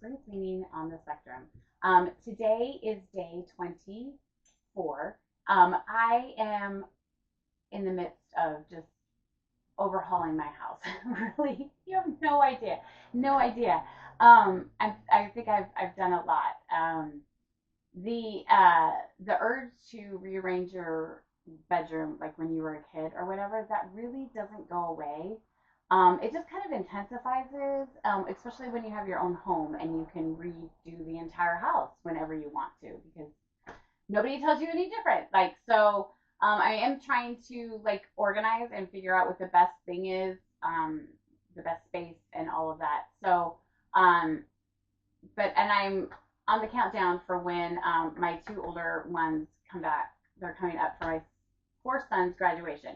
springcleaning on the spectrum. Today is day 24. I am in the midst of just overhauling my house. Really, you have no idea, no idea. I think I've done a lot. The urge to rearrange your bedroom, like when you were a kid or whatever, that really doesn't go away. It just kind of intensifies it, especially when you have your own home and you can redo the entire house whenever you want to, because nobody tells you any different. Like, so I am trying to like organize and figure out what the best thing is, the best space and all of that. So, and I'm on the countdown for when my two older ones come back. They're coming up for my fourth son's graduation.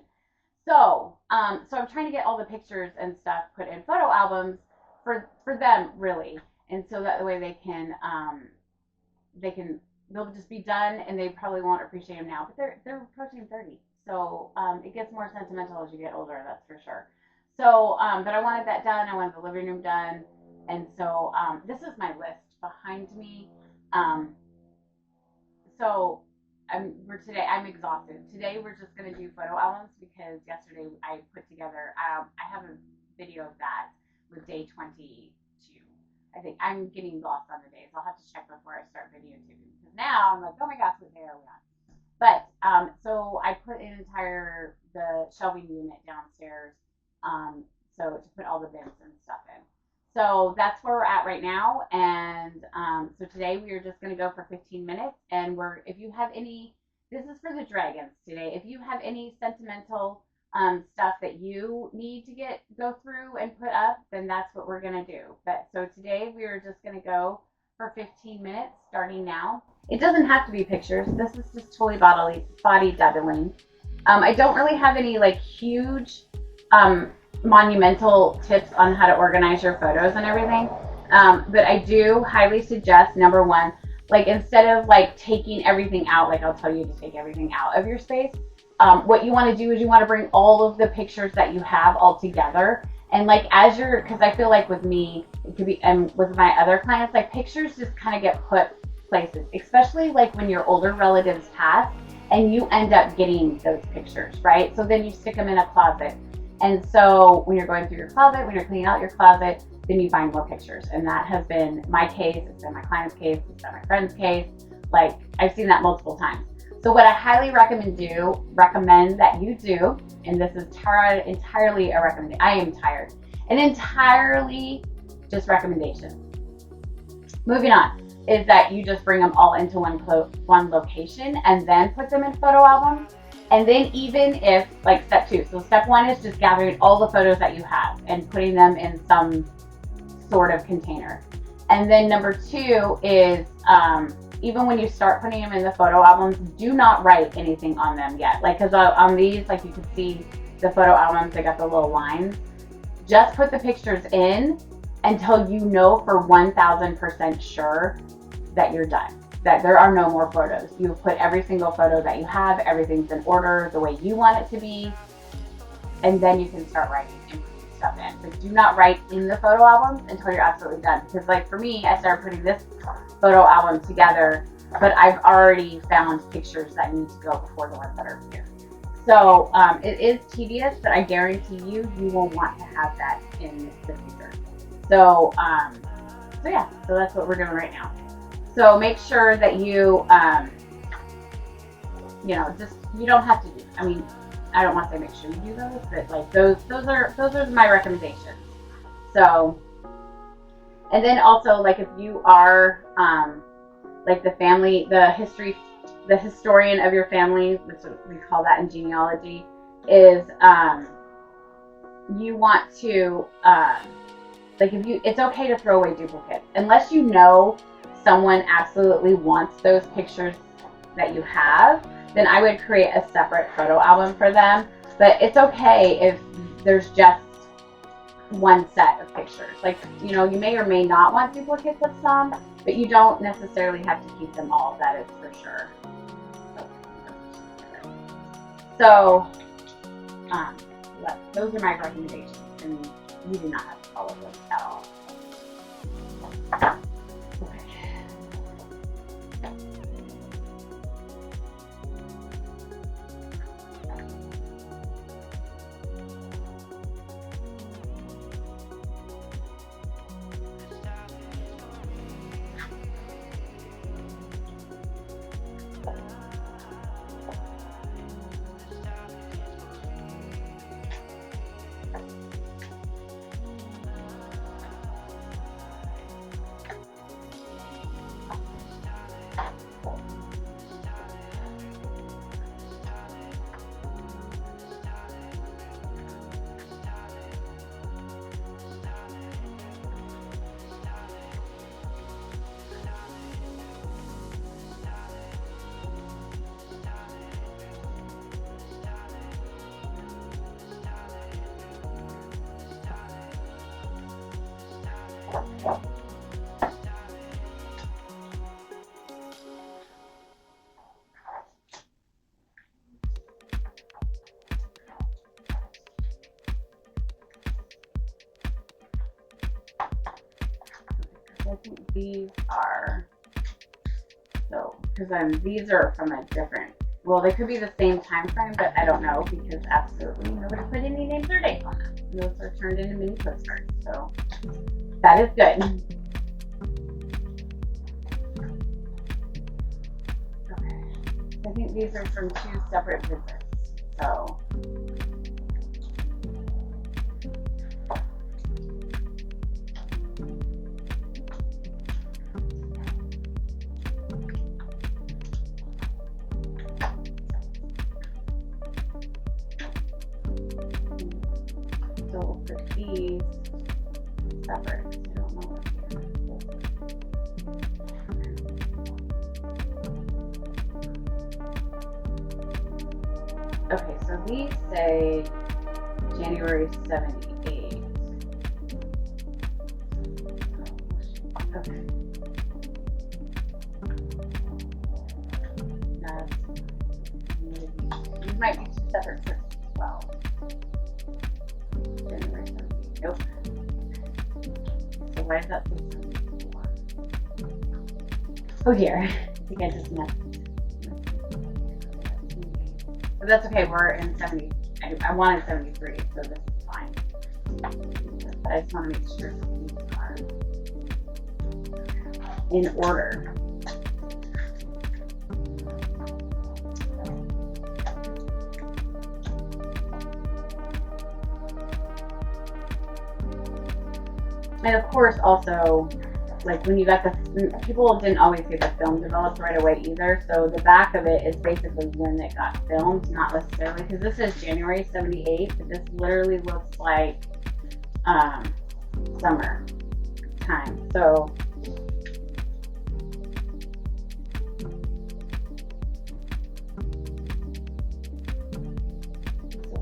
So I'm trying to get all the pictures and stuff put in photo albums for them, really, and so that way they'll just be done, and they probably won't appreciate them now, but they're approaching 30, so it gets more sentimental as you get older, that's for sure. So, but I wanted that done. I wanted the living room done, and so this is my list behind me. So I'm exhausted. Today we're just gonna do photo albums because yesterday I put together. I have a video of that with day 22. I think I'm getting lost on the days. I'll have to check before I start videotaping because now I'm like, oh my gosh, what day are we on? But so I put the shelving unit downstairs, so to put all the bins and stuff in. So that's where we're at right now, and so today we are just going to go for 15 minutes, and if you have any, this is for the dragons today, if you have any sentimental stuff that you need to go through and put up, then that's what we're going to do. But so today we are just going to go for 15 minutes starting now. It doesn't have to be pictures. This is just totally body doubling. I don't really have any like huge monumental tips on how to organize your photos and everything, but I do highly suggest, number one, like instead of like taking everything out, like I'll tell you to take everything out of your space, what you want to do is you want to bring all of the pictures that you have all together, and like because I feel like with me it could be, and with my other clients, like pictures just kind of get put places, especially like when your older relatives pass and you end up getting those pictures, right? So then you stick them in a closet. And so when you're going through your closet, when you're cleaning out your closet, then you find more pictures. And that has been my case. It's been my client's case. It's been my friend's case. Like, I've seen that multiple times. So what I highly recommend that you do, and this is entirely a recommendation. I am tired. An entirely just recommendation. Moving on is that you just bring them all into one location and then put them in photo albums. And then even if, like step 2, so step 1 is just gathering all the photos that you have and putting them in some sort of container. And then number 2 is, even when you start putting them in the photo albums, do not write anything on them yet. Like, because on these, like you can see the photo albums, they got the little lines. Just put the pictures in until you know for 1000% sure that you're done, that there are no more photos. You've put every single photo that you have, everything's in order the way you want it to be, and then you can start writing and putting stuff in. But do not write in the photo albums until you're absolutely done. Because like for me, I started putting this photo album together, but I've already found pictures that need to go before the ones that are here. So it is tedious, but I guarantee you will want to have that in the future. So yeah, so that's what we're doing right now. So make sure that you, you don't have to do, I mean, I don't want to say make sure you do those, but like those are my recommendations. So, and then also like if you are, like the historian of your family, which we call that in genealogy, is, you want to, it's okay to throw away duplicates, unless you know someone absolutely wants those pictures that you have, then I would create a separate photo album for them. But it's okay if there's just one set of pictures. Like, you may or may not want duplicates of some, but you don't necessarily have to keep them all, that is for sure. So, those are my recommendations, and you do not have to follow those at all. I think these are, so, because these are from a different, well, they could be the same time frame, but I don't know because absolutely nobody put any names or dates on them. Those are turned into mini postcards, so that is good. Okay, I think these are from 2 separate visits, so. So we'll put these separate. I don't know what okay, so these say January 78. Okay. These might be 2 separate trips as well. January 78. Nope. So why is that 674? Oh dear. I think I just messed. But that's okay. We're in 70. I wanted 73, so this is fine. But I just want to make sure that these are in order. And of course, also, like when you got the, people didn't always see the film developed right away either. So the back of it is basically when it got filmed, not necessarily, because this is January 78, but this literally looks like summer time. So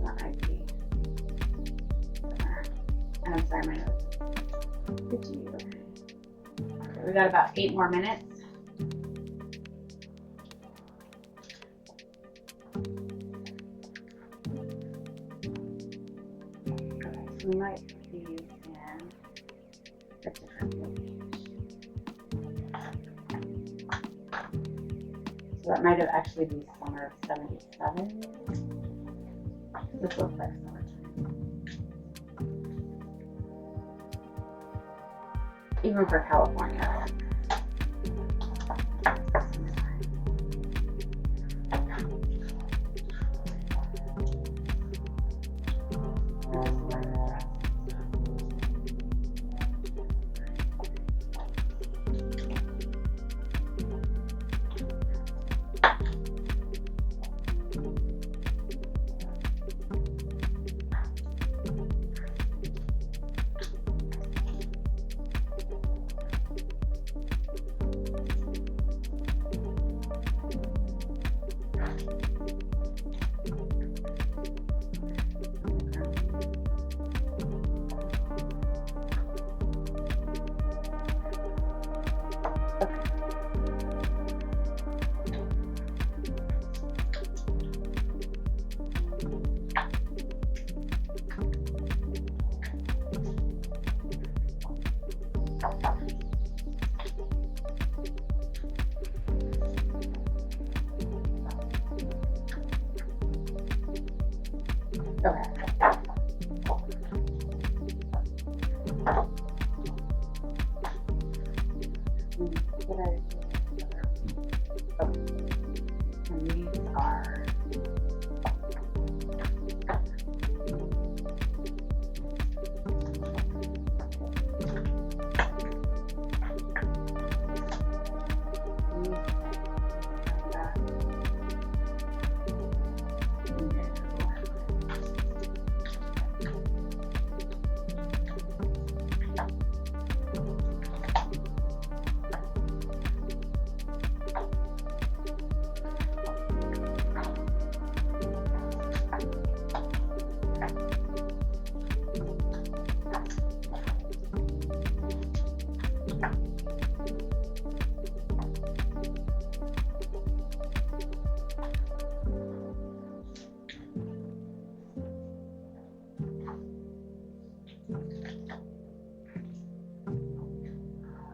that might be, and I'm sorry, my notes. Okay, we got about 8 more minutes. Okay, so we might be in a different page. So that might have actually been summer of 77. This looks like summertime. Even for California.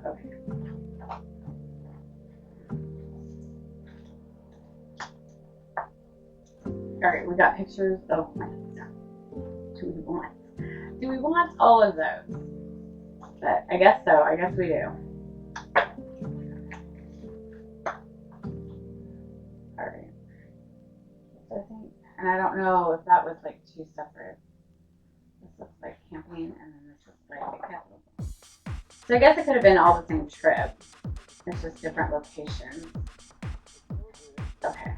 Okay. All right, we got pictures of my. Do we want all of those? But I guess so. I guess we do. All right. So I think, and I don't know if that was like two separate. This looks like camping, and then this looks like a capital. So I guess it could have been all the same trip. It's just different locations. Okay.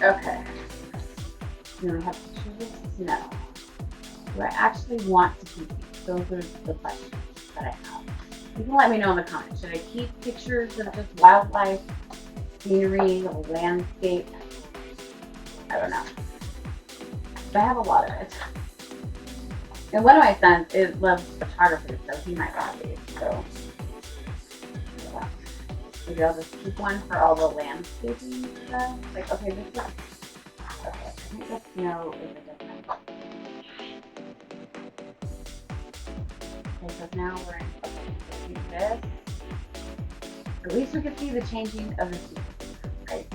Okay. Now we have to choose snow. Do I actually want to keep these? Those are the questions that I have. You can let me know in the comments. Should I keep pictures of just wildlife, scenery, landscape? I don't know. But I have a lot of it. And one of my sons loves photography, so he might want these. So yeah. Maybe I'll just keep one for all the landscaping stuff. Like, okay, this is, okay, I think the snow is a different. Okay, so now we're in this. At least we can see the changing of the seasons, right?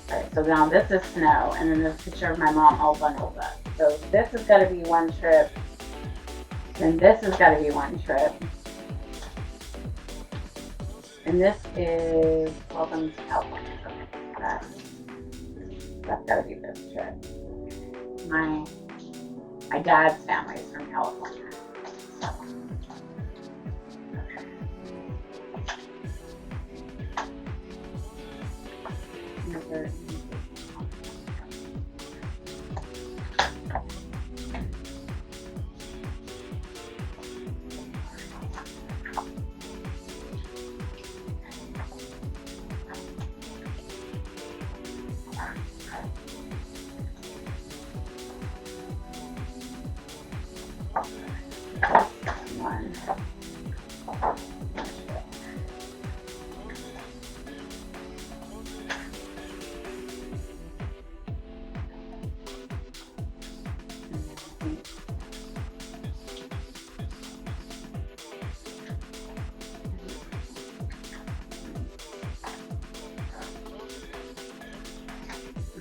Alright, so now this is snow, and then this picture of my mom all bundled up. So this has got to be one trip, then this has got to be one trip. And this is Welcome to California. Okay, that's got to be this trip. My dad's family is from California. So, okay.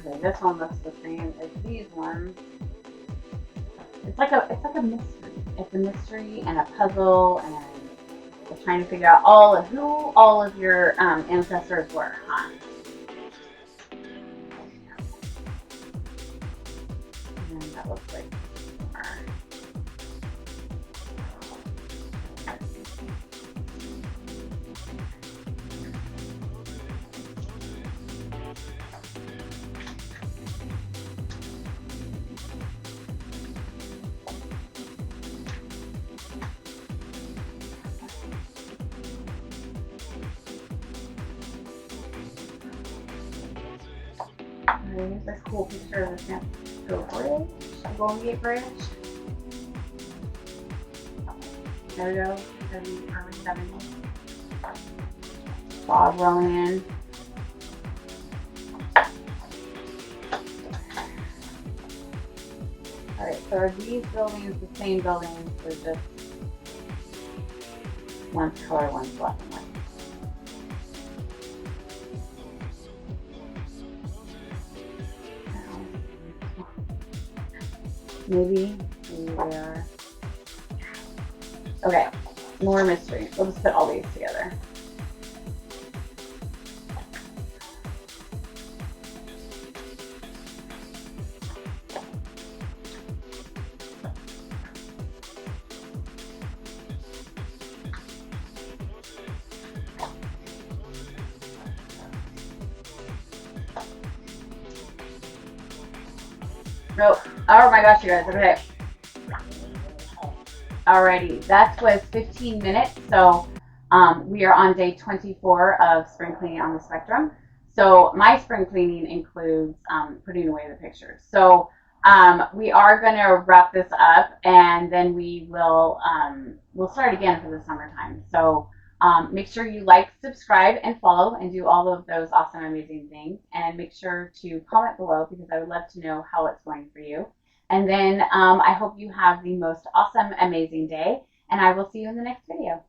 Okay, this one looks the same as these ones. It's like a mystery. It's a mystery and a puzzle, and we're trying to figure out who all of your ancestors were, huh? And that looks like more. Here's this cool picture of the San Francisco Bridge, the Golden Gate Bridge. There we go, early 70s. Fog rolling in. So are these buildings the same buildings, or just one's color, one's black and white? Maybe we are. Okay, more mystery. We'll just put all these together. Nope. Oh my gosh, you guys. Okay. Alrighty, that was 15 minutes. So we are on day 24 of spring cleaning on the spectrum. So my spring cleaning includes putting away the pictures. So we are going to wrap this up, and then we will we'll start again for the summertime. So make sure you like, subscribe, and follow, and do all of those awesome, amazing things. And make sure to comment below, because I would love to know how it's going for you. And then I hope you have the most awesome, amazing day, and I will see you in the next video.